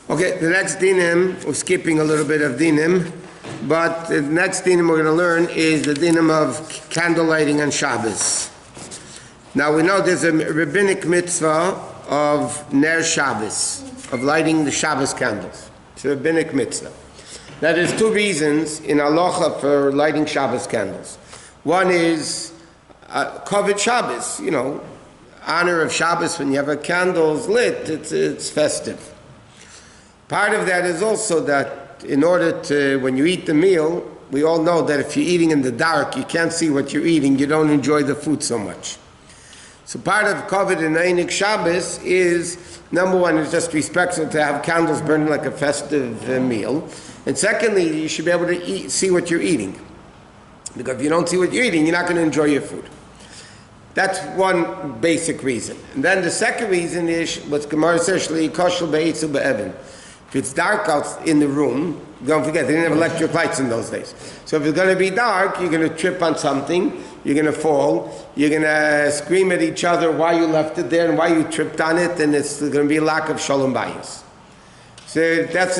Okay, the next dinim, we're skipping a little bit of dinim, but the next dinim we're going to learn is the dinim of candle lighting on Shabbos. Now we know there's a rabbinic mitzvah of Ner Shabbos, of lighting the Shabbos candles. It's a rabbinic mitzvah. Now there's two reasons in halacha for lighting Shabbos candles. One is Kavod Shabbos, honor of Shabbos. When you have a candles lit, it's festive. Part of that is also that in order to, when you eat the meal, we all know that if you're eating in the dark, you can't see what you're eating, you don't enjoy the food so much. So part of Kavod and Einik Shabbos is, number one, is just respectful to have candles burning like a festive meal. And secondly, you should be able to see what you're eating. Because if you don't see what you're eating, you're not going to enjoy your food. That's one basic reason. And then the second reason is what Gemara says, Shli koshel be'etzu be'evan. If it's dark out in the room, don't forget, they didn't have electric lights in those days. So if it's going to be dark, you're going to trip on something, you're going to fall, you're going to scream at each other why you left it there and why you tripped on it, and it's going to be a lack of shalom bayis. So that's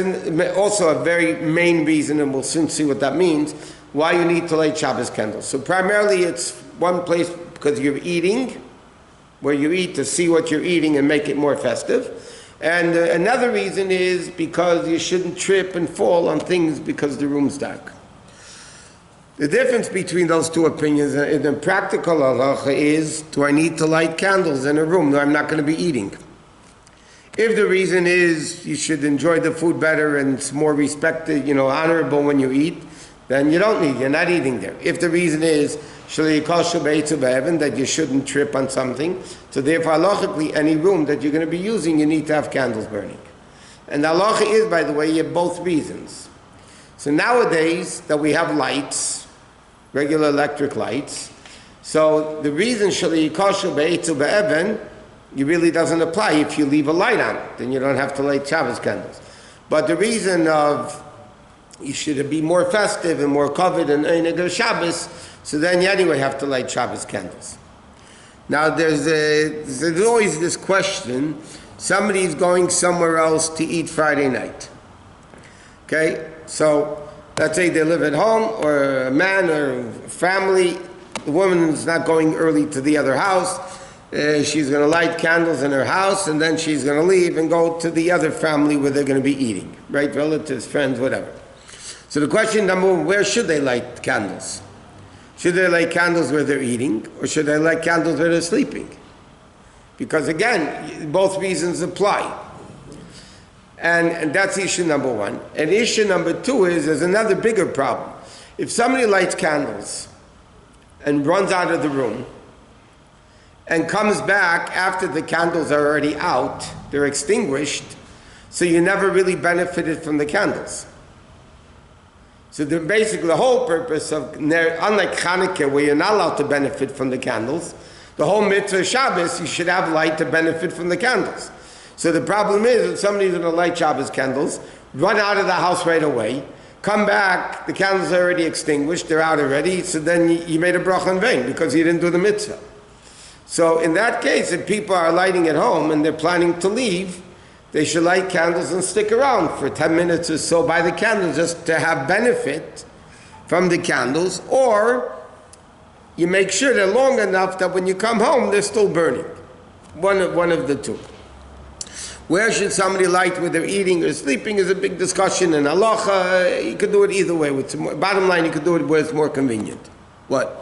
also a very main reason, and we'll soon see what that means, why you need to light Shabbos candles. So primarily it's one place because you're eating, where you eat to see what you're eating and make it more festive. And another reason is because you shouldn't trip and fall on things because the room's dark. The difference between those two opinions in the practical halacha is, do I need to light candles in a room? No, I'm not going to be eating. If the reason is you should enjoy the food better and it's more respected, honorable when you eat, then you don't need, you're not eating there. If the reason is that you shouldn't trip on something, so therefore halachically any room that you're going to be using, you need to have candles burning. And the halacha is, by the way, you have both reasons. So nowadays that we have lights, regular electric lights, so the reason it really doesn't apply if you leave a light on, then you don't have to light Shabbos candles. But the reason of you should be more festive and more covered and Einik Shabbos, so then you anyway have to light Shabbos candles. Now there's always this question, somebody's going somewhere else to eat Friday night. Okay, so let's say they live at home, or a man or family, the woman is not going early to the other house, she's going to light candles in her house and then she's going to leave and go to the other family where they're going to be eating, right? Relatives, friends, whatever. So the question number one, where should they light candles? Should they light candles where they're eating, or should they light candles where they're sleeping? Because again, both reasons apply. And that's issue number one. And issue number two is, there's another bigger problem. If somebody lights candles and runs out of the room and comes back after the candles are already out, they're extinguished, so you never really benefited from the candles. So basically the whole purpose of, unlike Hanukkah where you're not allowed to benefit from the candles, the whole mitzvah Shabbos, you should have light to benefit from the candles. So the problem is that somebody's going to light Shabbos candles, run out of the house right away, come back, the candles are already extinguished, they're out already, so then you made a bracha in vain because you didn't do the mitzvah. So in that case, if people are lighting at home and they're planning to leave, they should light candles and stick around for 10 minutes or so by the candles just to have benefit from the candles, or you make sure they're long enough that when you come home, they're still burning. One of the two. Where should somebody light where they're eating or sleeping is a big discussion in halacha. You could do it either way. Bottom line, you could do it where it's more convenient. What?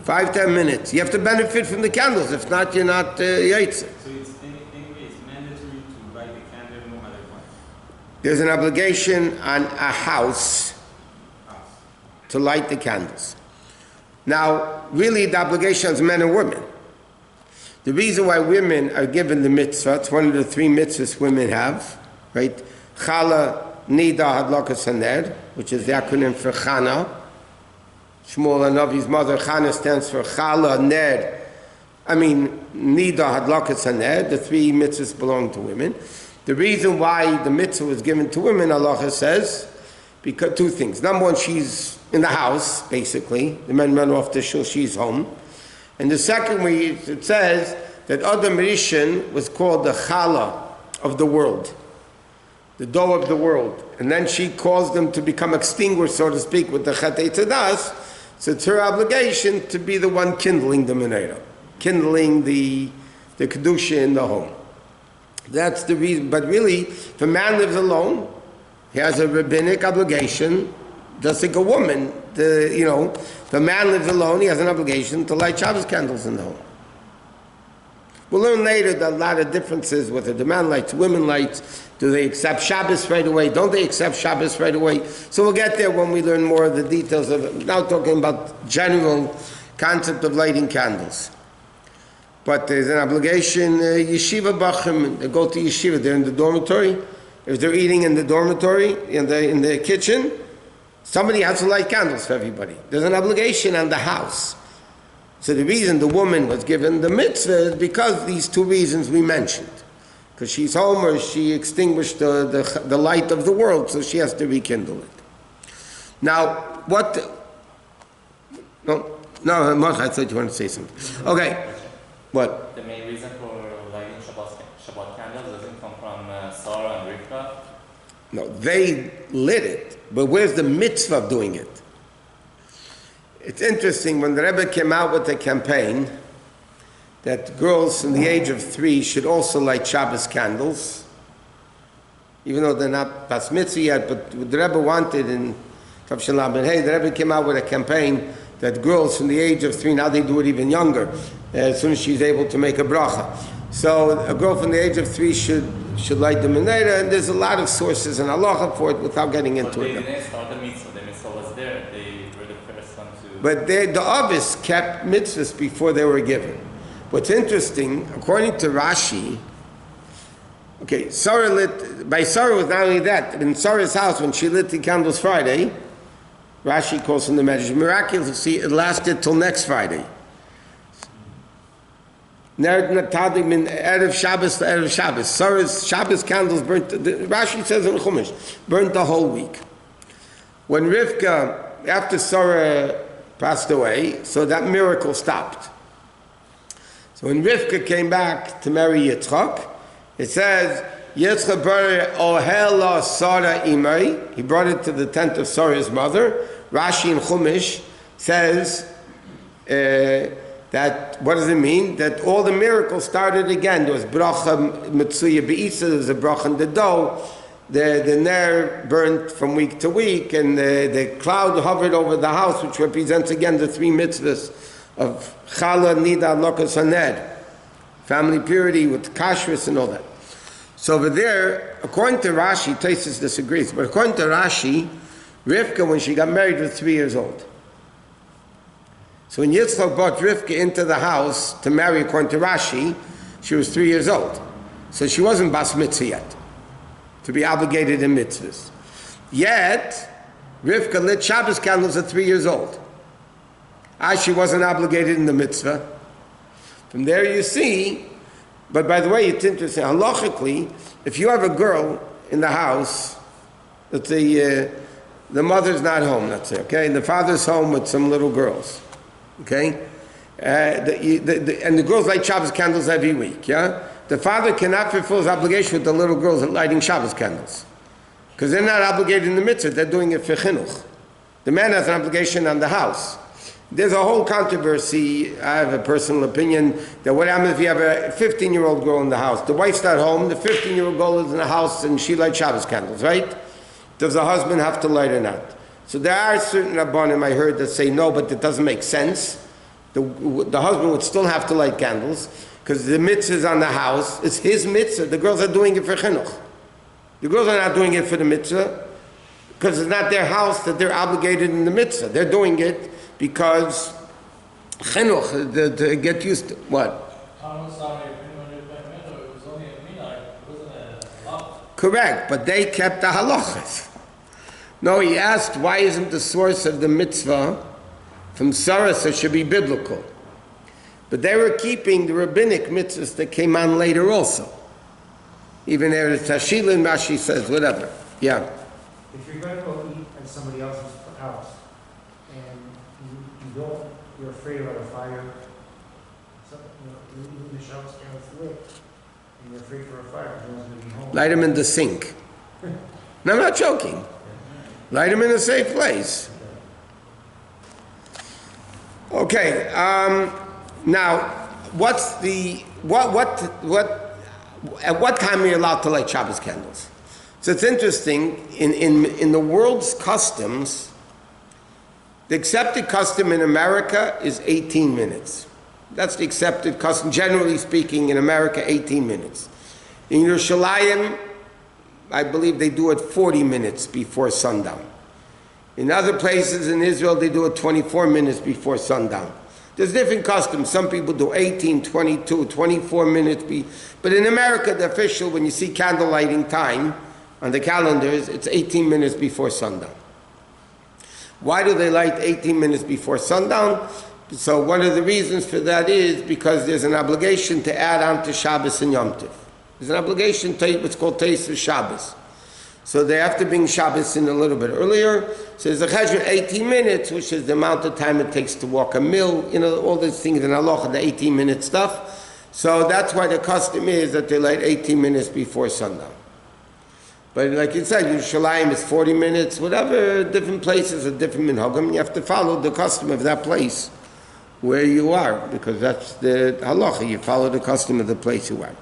5-10 minutes. You have to benefit from the candles. If not, you're not yaitz. So it's mandatory to light the candle no matter what? There's an obligation on a house to light the candles. Now, really the obligation is men and women. The reason why women are given the mitzvah, it's one of the 3 mitzvahs women have, right? Chala, Nida, Hadlakas, Haner, which is the acronym for Chana. Shmuel Hanavi's mother, Chana, stands for Chala, Nida, Hadlakas, Haner. The 3 mitzvahs belong to women. The reason why the mitzvah was given to women, halacha says, because 2 things. Number one, she's in the house, basically. The men run off to shul, she's home. And the second way, it says that Adam Rishon was called the Chala of the world, the dough of the world. And then she caused them to become extinguished, so to speak, with the Chet Eitzadas. So it's her obligation to be the one kindling the menorah, kindling the Kedusha in the home. That's the reason. But really, if a man lives alone, he has a rabbinic obligation, just like a woman. If a man lives alone, he has an obligation to light Shabbos candles in the home. We'll learn later that a lot of differences with the man lights, women lights. Do they accept Shabbos right away? Don't they accept Shabbos right away? So we'll get there when we learn more of the details of it. Now talking about general concept of lighting candles. But there's an obligation, yeshiva bachim, they go to yeshiva, they're in the dormitory. If they're eating in the dormitory, in the kitchen, somebody has to light candles for everybody. There's an obligation on the house. So the reason the woman was given the mitzvah is because these two reasons we mentioned. Because she's home or she extinguished the light of the world, so she has to rekindle it. Now, No, I thought you wanted to say something. Okay. What? The main reason for lighting Shabbat candles doesn't come from Sarah and Rivka? No, they lit it, but where's the mitzvah of doing it? It's interesting, when the Rebbe came out with a campaign that girls from the age of 3 should also light Shabbos candles, even though they're not bas mitzvah yet, but the Rebbe wanted in Tav Shalom, and hey, the Rebbe came out with a campaign that girls from the age of 3, now they do it even younger, as soon as she's able to make a bracha. So a girl from the age of 3 should light the menorah, and there's a lot of sources and halacha for it without getting into it. But they didn't start the mitzvah. The mitzvah was there. They were the first one to... But the Avis kept mitzvahs before they were given. What's interesting, according to Rashi, okay, Sarah by Sarah was not only that, in Sarah's house when she lit the candles Friday, Rashi calls from the Medrash, miraculously it lasted till next Friday. Erev Shabbos to Erev Shabbos. Sarah's Shabbos candles burnt, Rashi says in Chumash, burnt the whole week. When Rivka, after Sarah passed away, so that miracle stopped. So when Rivka came back to marry Yitzchak, it says, Yitzchak brought Ohela Sarah Imai. He brought it to the tent of Sarah's mother. Rashi in Chumash says that, what does it mean? That all the miracles started again. There was bracha mitzuya be'isa, there was a bracha in the dough. The ner burnt from week to week, and the cloud hovered over the house, which represents again the 3 mitzvahs of chala, nida, lokas, haned. Family purity with kashrus and all that. So over there, according to Rashi, Tosfos disagrees, but according to Rashi, Rivka, when she got married, was 3 years old. So when Yitzchak brought Rivka into the house to marry, according to Rashi, she was 3 years old. So she wasn't bas mitzvah yet, to be obligated in mitzvahs. Yet, Rivka lit Shabbos candles at 3 years old. She wasn't obligated in the mitzvah. From there you see, but by the way, it's interesting, halachically, if you have a girl in the house, let's say the mother's not home, let's say, okay, and the father's home with some little girls, okay, and the girls light Shabbos candles every week, yeah? The father cannot fulfill his obligation with the little girls lighting Shabbos candles, because they're not obligated in the mitzvah, they're doing it for chinuch. The man has an obligation on the house. There's a whole controversy. I have a personal opinion that what happens if you have a 15-year-old girl in the house? The wife's not home, the 15-year-old girl is in the house, and she lights Shabbos candles, right? Does the husband have to light or not? So there are certain Rabbonim I heard that say no, but it doesn't make sense. The husband would still have to light candles, because the mitzvah is on the house. It's his mitzvah. The girls are doing it for chinuch. The girls are not doing it for the mitzvah, because it's not their house that they're obligated in the mitzvah. They're doing it because chinuch, to get used to what? Correct, but they kept the halachos. No, he asked, why isn't the source of the mitzvah from Sarah, so it should be biblical? But they were keeping the rabbinic mitzvahs that came on later also. Even there is Tashilin, Rashi says, whatever. Yeah. If you're going to go eat at somebody else's house, and you're afraid about a fire, so, in the Shabbos candles lit, and you're free for a fire, no one's gonna be home. Light them in the sink. No, I'm not joking. Light them in a safe place. Okay, now, at what time are you allowed to light Shabbos candles? So it's interesting, in the world's customs, the accepted custom in America is 18 minutes. That's the accepted custom, generally speaking, in America, 18 minutes. In Yerushalayim, I believe they do it 40 minutes before sundown. In other places in Israel, they do it 24 minutes before sundown. There's different customs. Some people do 18, 22, 24 minutes. But in America, the official, when you see candle lighting time on the calendars, it's 18 minutes before sundown. Why do they light 18 minutes before sundown? So one of the reasons for that is because there's an obligation to add on to Shabbos and Yom Tov. There's an obligation to what's called Teis Shabbos. So they have to bring Shabbos in a little bit earlier. So there's a cheshbon 18 minutes, which is the amount of time it takes to walk a mill, all these things in halacha, the 18-minute stuff. So that's why the custom is that they light 18 minutes before sundown. But like you said, Yerushalayim is 40 minutes, whatever, different places are different minhagim. You have to follow the custom of that place where you are, because that's the halacha. You follow the custom of the place you are.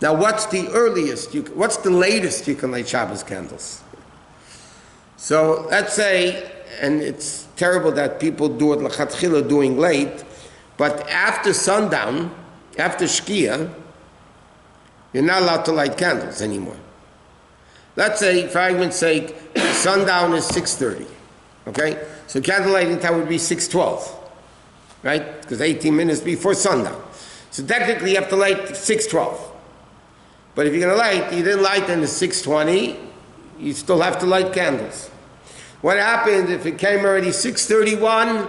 Now, what's the latest you can light Shabbos candles? So let's say, and it's terrible that people do it l'chatchila doing late, but after sundown, after Shkia, you're not allowed to light candles anymore. Let's say, for argument's sake, sundown is 6:30, okay? So candle lighting time would be 6:12, right? Because 18 minutes before sundown. So technically you have to light 6:12. But if you're going to light, you didn't light in the 6:20, you still have to light candles. What happens if it came already 6:31,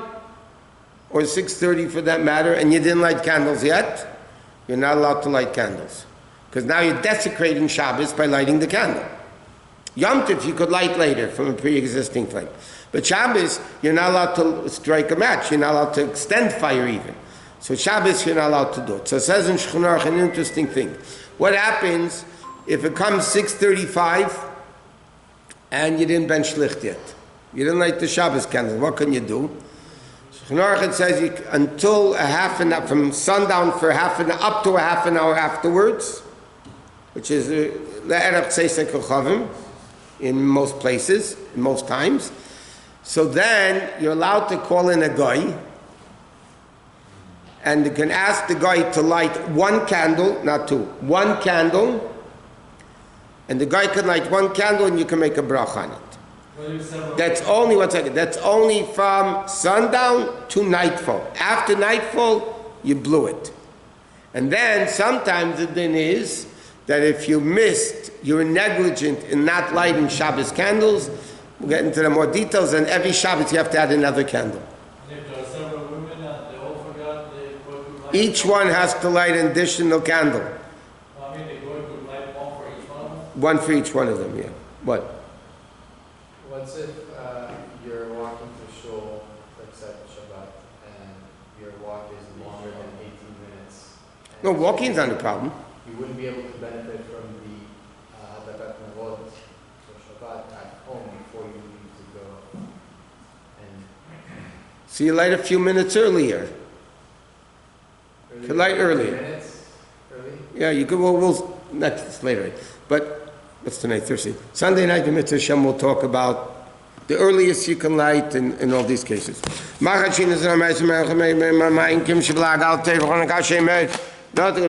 or 6:30 for that matter, and you didn't light candles yet? You're not allowed to light candles. Because now you're desecrating Shabbos by lighting the candle. Yom Tov you could light later from a pre-existing flame. But Shabbos, you're not allowed to strike a match. You're not allowed to extend fire even. So Shabbos, you're not allowed to do it. So it says in Shulchan Aruch an interesting thing. What happens if it comes 6:35 and you didn't bench licht yet? You didn't light the Shabbos candle. What can you do? Shulchan Aruch it says until a half an hour, from sundown for up to a half an hour afterwards, which is le'erach seisek chavim in most places, in most times. So then you're allowed to call in a guy, and you can ask the guy to light one candle, not two, one candle, and the guy can light one candle and you can make a bracha on it. That's only, one second, that's only from sundown to nightfall. After nightfall, you blew it. And then sometimes the din is that if you missed, you were negligent in not lighting Shabbos candles, we'll get into the more details, and every Shabbos you have to add another candle. Each one has to light an additional candle. I mean, they go to light one for each one? One for each one of them, yeah. What? What's if you're walking to shul to accept Shabbat and your walk is longer than 18 minutes? No, walking's not a problem. You wouldn't be able to benefit from the halachic for Shabbat at home before you need to go. And So you light a few minutes earlier. You could light earlier. Minutes early? Yeah, you could, we'll next later. But, what's tonight, Thursday? Sunday night, the Mitzvah Shem will talk about the earliest you can light in all these cases.